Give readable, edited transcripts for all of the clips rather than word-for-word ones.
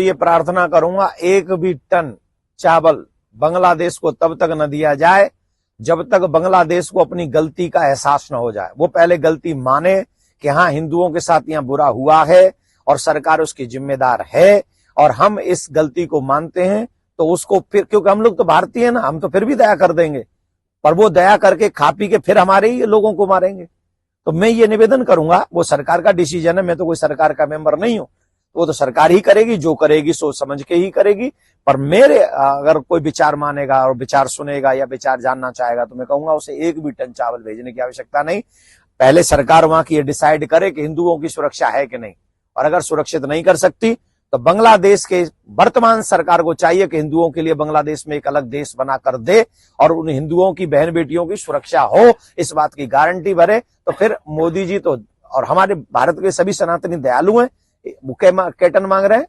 ये प्रार्थना करूंगा, एक भी टन चावल बांग्लादेश को तब तक न दिया जाए जब तक बांग्लादेश को अपनी गलती का एहसास न हो जाए। वो पहले गलती माने कि हाँ, हिंदुओं के साथ यहाँ बुरा हुआ है और सरकार उसकी जिम्मेदार है, और हम इस गलती को मानते हैं, तो उसको फिर, क्योंकि हम लोग तो भारतीय हैं ना, हम तो फिर भी दया कर देंगे, पर वो दया करके खा पी के फिर हमारे ही लोगों को मारेंगे। तो मैं ये निवेदन करूंगा, वो सरकार का डिसीजन है, मैं तो कोई सरकार का मेंबर नहीं हूं, वो तो सरकार ही करेगी, जो करेगी सोच समझ के ही करेगी। पर मेरे अगर कोई विचार मानेगा और विचार सुनेगा या विचार जानना चाहेगा, तो मैं कहूंगा उसे एक भी टन चावल भेजने की आवश्यकता नहीं। पहले सरकार वहां की ये डिसाइड करे कि हिंदुओं की सुरक्षा है कि नहीं, और अगर सुरक्षित नहीं कर सकती तो बांग्लादेश के वर्तमान सरकार को चाहिए कि हिंदुओं के लिए बांग्लादेश में एक अलग देश बना कर दे और उन हिंदुओं की बहन बेटियों की सुरक्षा हो, इस बात की गारंटी भरे। तो फिर मोदी जी तो, और हमारे भारत के सभी सनातनी दयालु हैं, क्या टन मांग रहे हैं?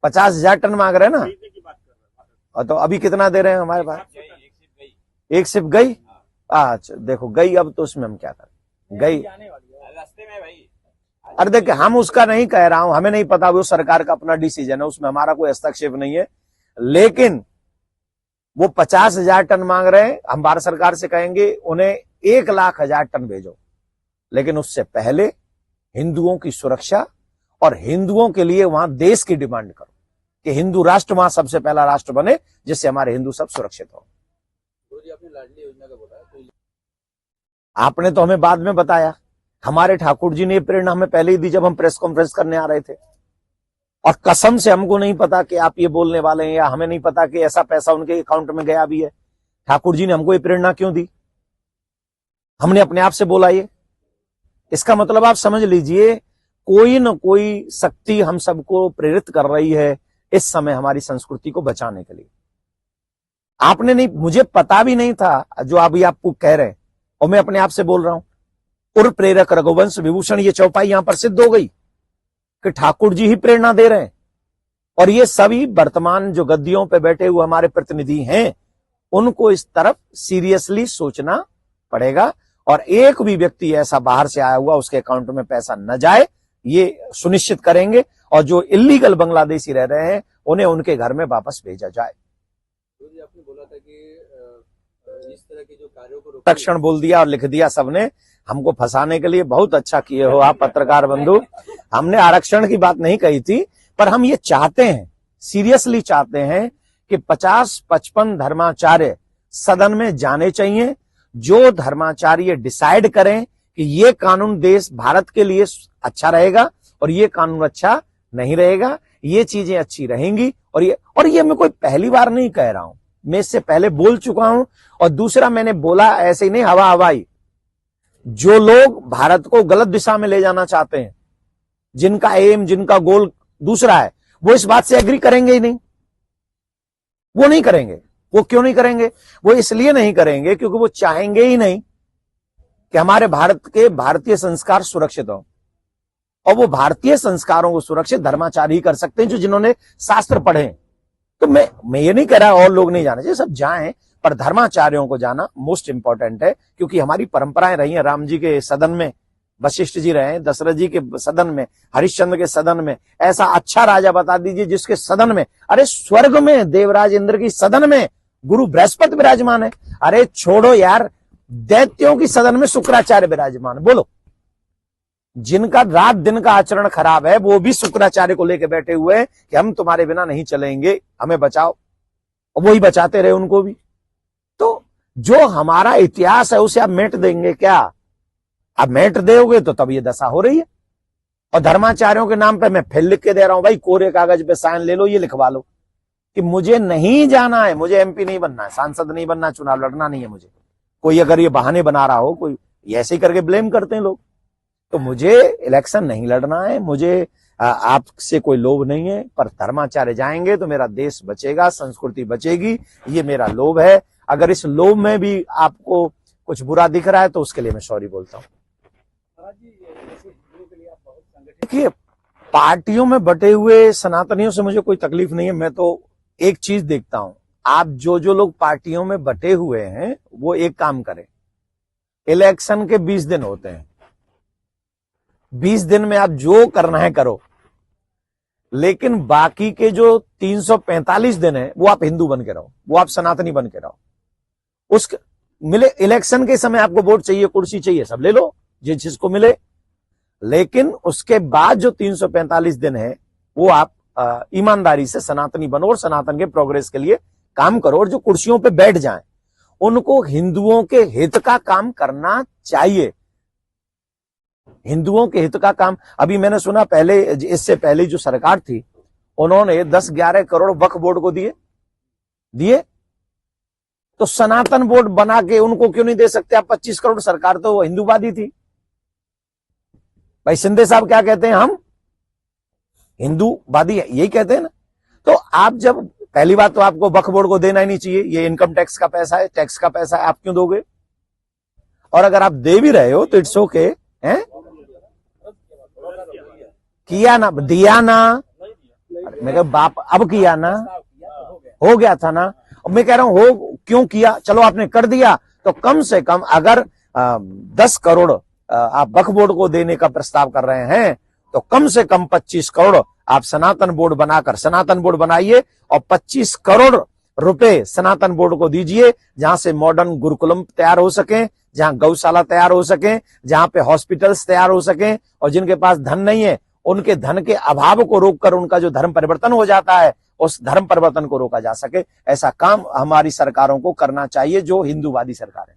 50,000 टन मांग रहे हैं ना। और तो अभी कितना दे रहे हैं हमारे पास? एक सिर्फ गई। अच्छा देखो, गई, अब तो उसमें हम क्या करें, गई रास्ते में भाई। अरे देखिए, हम उसका नहीं कह रहा हूं, हमें नहीं पता, वो सरकार का अपना डिसीजन है, उसमें हमारा कोई हस्तक्षेप नहीं है। लेकिन वो 50,000 टन मांग रहे हैं, हम भारत सरकार से कहेंगे उन्हें 1,00,000 टन भेजो, लेकिन उससे पहले हिंदुओं की सुरक्षा और हिंदुओं के लिए वहां देश की डिमांड करो कि हिंदू राष्ट्र वहां सबसे पहला राष्ट्र बने, जिससे हमारे हिंदू सब सुरक्षित हो। आपने लाडली योजना का बोला, आपने तो हमें बाद में बताया, हमारे ठाकुर जी ने ये प्रेरणा हमें पहले ही दी जब हम प्रेस कॉन्फ्रेंस करने आ रहे थे, और कसम से हमको नहीं पता कि आप ये बोलने वाले हैं, या हमें नहीं पता कि ऐसा पैसा उनके अकाउंट में गया भी है। ठाकुर जी ने हमको ये प्रेरणा क्यों दी? हमने अपने आप से बोला ये? इसका मतलब आप समझ लीजिए, कोई न कोई शक्ति हम सबको प्रेरित कर रही है इस समय हमारी संस्कृति को बचाने के लिए। आपने नहीं, मुझे पता भी नहीं था जो अभी आपको कह रहे हैं, और मैं अपने आप से बोल रहा हूं। उर प्रेरक रघुवंश विभूषण, ये चौपाई यहां पर सिद्ध हो गई कि ठाकुर जी ही प्रेरणा दे रहे हैं, और ये सभी वर्तमान जो गद्दियों पे बैठे हुए हमारे प्रतिनिधि हैं, उनको इस तरफ सीरियसली सोचना पड़ेगा, और एक भी व्यक्ति ऐसा बाहर से आया हुआ उसके अकाउंट में पैसा न जाए, ये सुनिश्चित करेंगे, और जो इलीगल बांग्लादेशी रह रहे हैं उन्हें उनके घर में वापस भेजा जाए। आपने बोला था कि इस तरह के जो कार्यों को आरक्षण बोल दिया और लिख दिया सबने, हमको फंसाने के लिए। बहुत अच्छा किए हो आप पत्रकार बंधु, हमने आरक्षण की बात नहीं कही थी, पर हम ये चाहते हैं, सीरियसली चाहते हैं कि 50-55 धर्माचार्य सदन में जाने चाहिए, जो धर्माचार्य डिसाइड करें कि ये कानून देश भारत के लिए अच्छा रहेगा और ये कानून अच्छा नहीं रहेगा, ये चीजें अच्छी रहेंगी। और ये मैं कोई पहली बार नहीं कह रहा हूं, मैं इससे पहले बोल चुका हूं। और दूसरा, मैंने बोला ऐसे ही नहीं हवा हवाई, जो लोग भारत को गलत दिशा में ले जाना चाहते हैं, जिनका एम, जिनका गोल दूसरा है, वो इस बात से एग्री करेंगे ही नहीं, वो नहीं करेंगे। वो क्यों नहीं करेंगे? वो इसलिए नहीं करेंगे क्योंकि वो चाहेंगे ही नहीं कि हमारे भारत के भारतीय संस्कार सुरक्षित हो, और वो भारतीय संस्कारों को सुरक्षित धर्माचार्य ही कर सकते हैं, जो जिन्होंने शास्त्र पढ़े। तो मैं ये नहीं कह रहा और लोग नहीं जाने चाहिए, सब जाएं, पर धर्माचार्यों को जाना मोस्ट इंपॉर्टेंट है, क्योंकि हमारी परंपराएं रही हैं। राम जी के सदन में वशिष्ठ जी रहे, दशरथ जी के सदन में, हरिश्चंद्र के सदन में। ऐसा अच्छा राजा बता दीजिए जिसके सदन में, अरे स्वर्ग में देवराज इंद्र की सदन में गुरु बृहस्पति विराजमान है। अरे छोड़ो यार, दैत्यों की सदन में शुक्राचार्य विराजमान। बोलो, जिनका रात दिन का आचरण खराब है, वो भी शुक्राचार्य को लेकर बैठे हुए हैं कि हम तुम्हारे बिना नहीं चलेंगे, हमें बचाओ, और वही बचाते रहे उनको भी। तो जो हमारा इतिहास है उसे आप मेट देंगे क्या? आप मेट दोगे तो तब ये दशा हो रही है। और धर्माचार्यों के नाम पे मैं फिर लिख के दे रहा हूं, भाई कोरे कागज पे साइन ले लो, ये लिखवा लो कि मुझे नहीं जाना है, मुझे एमपी नहीं बनना है, सांसद नहीं बनना, चुनाव लड़ना नहीं है मुझे। कोई अगर ये बहाने बना रहा हो, कोई ऐसे ही करके ब्लेम करते हैं लोग, तो मुझे इलेक्शन नहीं लड़ना है, मुझे आपसे कोई लोभ नहीं है, पर धर्माचार्य जाएंगे तो मेरा देश बचेगा, संस्कृति बचेगी, ये मेरा लोभ है। अगर इस लोभ में भी आपको कुछ बुरा दिख रहा है तो उसके लिए मैं सॉरी बोलता हूं। देखिए, पार्टियों में बटे हुए सनातनियों से मुझे कोई तकलीफ नहीं है। मैं तो एक चीज देखता हूं, आप जो लोग पार्टियों में बटे हुए हैं वो एक काम करें, इलेक्शन के 20 दिन होते हैं, 20 दिन में आप जो करना है करो, लेकिन बाकी के जो 345 दिन है वो आप हिंदू बन के रहो, वो आप सनातनी बन के रहो। उस मिले इलेक्शन के समय आपको वोट चाहिए, कुर्सी चाहिए, सब ले लो जिसको मिले, लेकिन उसके बाद जो 345 दिन है वो आप ईमानदारी से सनातनी बनो और सनातन के प्रोग्रेस के लिए काम करो। और जो कुर्सियों पे बैठ जाएं उनको हिंदुओं के हित का काम करना चाहिए, हिंदुओं के हित का काम। अभी मैंने सुना पहले, इससे पहले जो सरकार थी उन्होंने 10-11 करोड़ वक्फ बोर्ड को दिए, तो सनातन बोर्ड बना के उनको क्यों नहीं दे सकते आप 25 करोड़? सरकार तो हिंदूवादी थी। भाई शिंदे साहब क्या कहते हैं, हम हिंदूवादी है, यही कहते हैं ना। तो आप जब, पहली बात तो आपको वक्फ बोर्ड को देना ही नहीं चाहिए, ये इनकम टैक्स का पैसा है, टैक्स का पैसा है, आप क्यों दोगे? और अगर आप दे भी रहे हो तो इट्स ओके, हैं? किया ना, दिया ना, मैं कह बाप अब किया ना, हो गया था ना। अब मैं कह रहा हूं हो क्यों किया, चलो आपने कर दिया तो कम से कम अगर 10 करोड़ आप वक्फ बोर्ड को देने का प्रस्ताव कर रहे हैं तो कम से कम 25 करोड़ आप सनातन बोर्ड बनाकर सनातन बोर्ड बनाइए और 25 करोड़ रुपए सनातन बोर्ड को दीजिए, जहां से मॉडर्न गुरुकुलम तैयार हो सके, जहां गौशाला तैयार हो सके, जहां पे हॉस्पिटल्स तैयार हो सके। और जिनके पास धन नहीं है उनके धन के अभाव को रोककर उनका जो धर्म परिवर्तन हो जाता है उस धर्म परिवर्तन को रोका जा सके। ऐसा काम हमारी सरकारों को करना चाहिए जो हिंदूवादी सरकार है।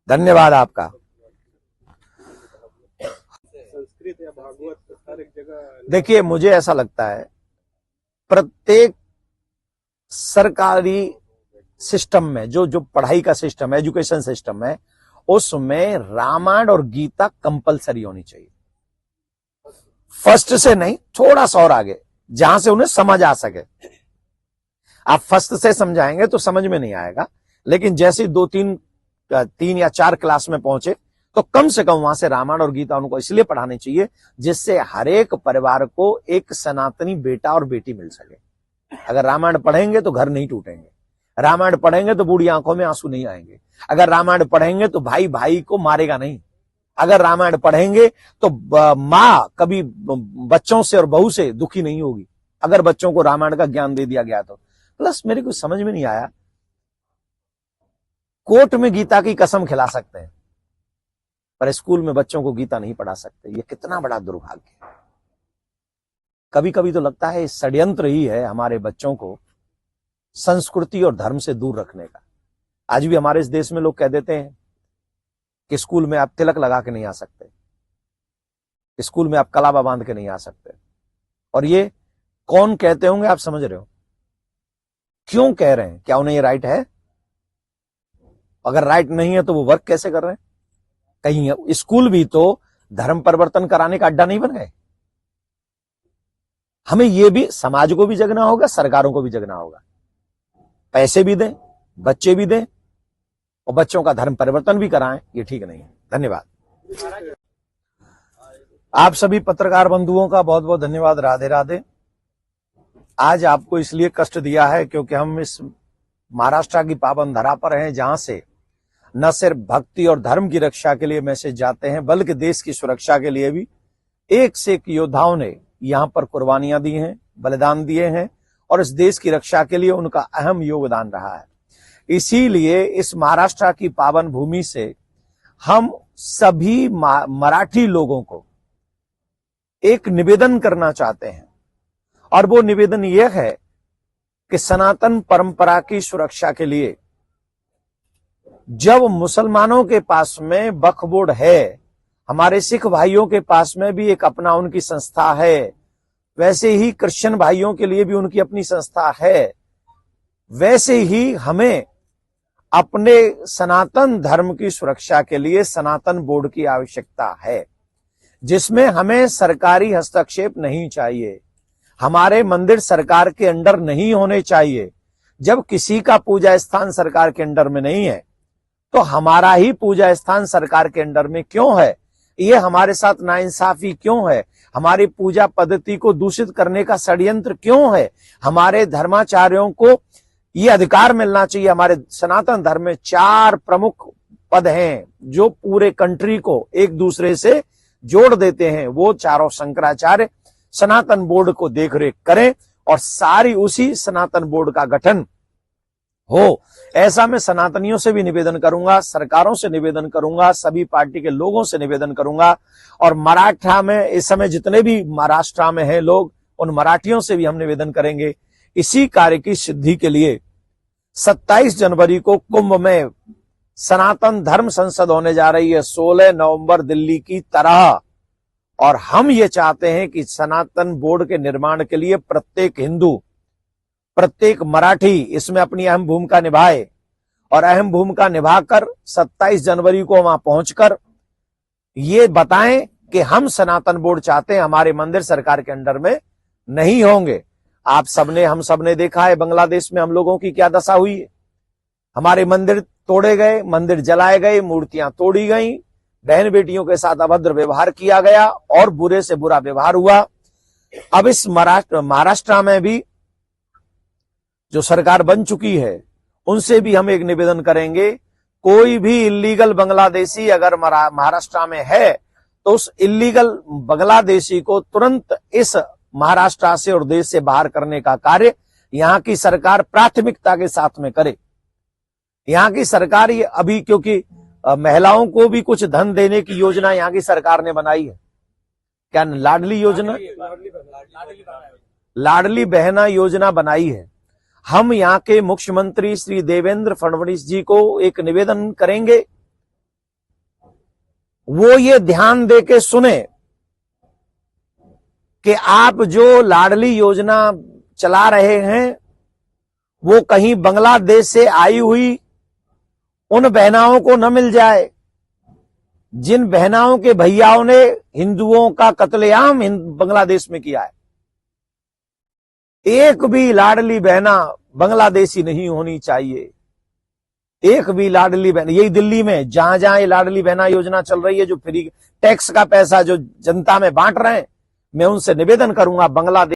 धन्यवाद आपका। संस्कृत या भागवत हर एक जगह, देखिए मुझे ऐसा लगता है प्रत्येक सरकारी सिस्टम में जो पढ़ाई का सिस्टम है, एजुकेशन सिस्टम है, उसमें रामायण और गीता कंपलसरी होनी चाहिए। फर्स्ट से नहीं, थोड़ा सा और आगे, जहां से उन्हें समझ आ सके। आप फर्स्ट से समझाएंगे तो समझ में नहीं आएगा, लेकिन जैसे 3 या 4 क्लास में पहुंचे तो कम से कम वहां से रामायण और गीता उनको इसलिए पढ़ानी चाहिए जिससे हर एक परिवार को एक सनातनी बेटा और बेटी मिल सके। अगर रामायण पढ़ेंगे तो घर नहीं टूटेंगे, रामायण पढ़ेंगे तो बूढ़ी आंखों में आंसू नहीं आएंगे, अगर रामायण पढ़ेंगे तो भाई भाई को मारेगा नहीं, अगर रामायण पढ़ेंगे तो माँ कभी बच्चों से और बहू से दुखी नहीं होगी, अगर बच्चों को रामायण का ज्ञान दे दिया गया तो। प्लस मेरे को समझ में नहीं आया, कोर्ट में गीता की कसम खिला सकते हैं पर स्कूल में बच्चों को गीता नहीं पढ़ा सकते, ये कितना बड़ा दुर्भाग्य है। कभी कभी तो लगता है षड्यंत्र ही है हमारे बच्चों को संस्कृति और धर्म से दूर रखने का। आज भी हमारे इस देश में लोग कह देते हैं कि स्कूल में आप तिलक लगा के नहीं आ सकते, स्कूल में आप कलावा बांध के नहीं आ सकते। और ये कौन कहते होंगे आप समझ रहे हो, क्यों कह रहे हैं? क्या उन्हें ये राइट है? अगर राइट नहीं है तो वो वर्क कैसे कर रहे हैं? कहीं स्कूल भी तो धर्म परिवर्तन कराने का अड्डा नहीं बन गए। हमें ये भी, समाज को भी जगना होगा, सरकारों को भी जगना होगा। पैसे भी दें, बच्चे भी दें और बच्चों का धर्म परिवर्तन भी कराएं, ये ठीक नहीं है। धन्यवाद। आप सभी पत्रकार बंधुओं का बहुत बहुत धन्यवाद। राधे राधे। आज आपको इसलिए कष्ट दिया है क्योंकि हम इस महाराष्ट्र की पावन धरा पर हैं, जहां से न सिर्फ भक्ति और धर्म की रक्षा के लिए मैसेज जाते हैं बल्कि देश की सुरक्षा के लिए भी एक से एक योद्धाओं ने यहां पर कुर्बानियां दी हैं, बलिदान दिए हैं और इस देश की रक्षा के लिए उनका अहम योगदान रहा है। इसीलिए इस महाराष्ट्र की पावन भूमि से हम सभी मराठी लोगों को एक निवेदन करना चाहते हैं और वो निवेदन यह है कि सनातन परंपरा की सुरक्षा के लिए जब मुसलमानों के पास में वक्फ बोर्ड है, हमारे सिख भाइयों के पास में भी एक अपना उनकी संस्था है, वैसे ही क्रिश्चियन भाइयों के लिए भी उनकी अपनी संस्था है, वैसे ही हमें अपने सनातन धर्म की सुरक्षा के लिए सनातन बोर्ड की आवश्यकता है, जिसमें हमें सरकारी हस्तक्षेप नहीं चाहिए। हमारे मंदिर सरकार के अंडर नहीं होने चाहिए। जब किसी का पूजा स्थान सरकार के अंडर में नहीं है तो हमारा ही पूजा स्थान सरकार के अंडर में क्यों है? ये हमारे साथ नाइंसाफी क्यों है? हमारी पूजा पद्धति को दूषित करने का षड्यंत्र क्यों है? हमारे धर्माचार्यों को ये अधिकार मिलना चाहिए। हमारे सनातन धर्म में 4 प्रमुख पद हैं जो पूरे कंट्री को एक दूसरे से जोड़ देते हैं। वो चारों शंकराचार्य, सनातन बोर्ड को देखरेख करें और सारी उसी सनातन बोर्ड का गठन हो। ऐसा मैं सनातनियों से भी निवेदन करूंगा, सरकारों से निवेदन करूंगा, सभी पार्टी के लोगों से निवेदन करूंगा। और मराठा में इस समय जितने भी महाराष्ट्र में हैं लोग, उन मराठियों से भी हम निवेदन करेंगे। इसी कार्य की सिद्धि के लिए 27 जनवरी को कुंभ में सनातन धर्म संसद होने जा रही है, 16 नवंबर दिल्ली की तरह। और हम ये चाहते हैं कि सनातन बोर्ड के निर्माण के लिए प्रत्येक हिंदू, प्रत्येक मराठी इसमें अपनी अहम भूमिका निभाए और अहम भूमिका निभाकर 27 जनवरी को वहां पहुंचकर ये बताएं कि हम सनातन बोर्ड चाहते हैं, हमारे मंदिर सरकार के अंडर में नहीं होंगे। हम सबने देखा है बांग्लादेश में हम लोगों की क्या दशा हुई है। हमारे मंदिर तोड़े गए, मंदिर जलाए गए, मूर्तियां तोड़ी गई, बहन बेटियों के साथ अभद्र व्यवहार किया गया और बुरे से बुरा व्यवहार हुआ। अब इस महाराष्ट्र में भी जो सरकार बन चुकी है, उनसे भी हम एक निवेदन करेंगे, कोई भी इल्लीगल बांग्लादेशी अगर महाराष्ट्र में है तो उस इल्लीगल बांग्लादेशी को तुरंत इस महाराष्ट्र से और देश से बाहर करने का कार्य यहाँ की सरकार प्राथमिकता के साथ में करे। यहाँ की सरकार ये अभी, क्योंकि महिलाओं को भी कुछ धन देने की योजना यहाँ की सरकार ने बनाई है, क्या लाडली योजना, लाडली बहना योजना बनाई है। हम यहाँ के मुख्यमंत्री श्री देवेंद्र फडणवीस जी को एक निवेदन करेंगे, वो ये ध्यान दे के सुने कि आप जो लाडली योजना चला रहे हैं वो कहीं बांग्लादेश से आई हुई उन बहनाओं को न मिल जाए जिन बहनाओं के भैयाओं ने हिंदुओं का कत्लेआम बांग्लादेश में किया है। एक भी लाडली बहना बांग्लादेशी नहीं होनी चाहिए, एक भी लाडली बहन। यही दिल्ली में जहां जहां ये लाडली बहना योजना चल रही है, जो फ्री टैक्स का पैसा जो जनता में बांट रहे हैं, मैं उनसे निवेदन करूंगा बांग्लादेश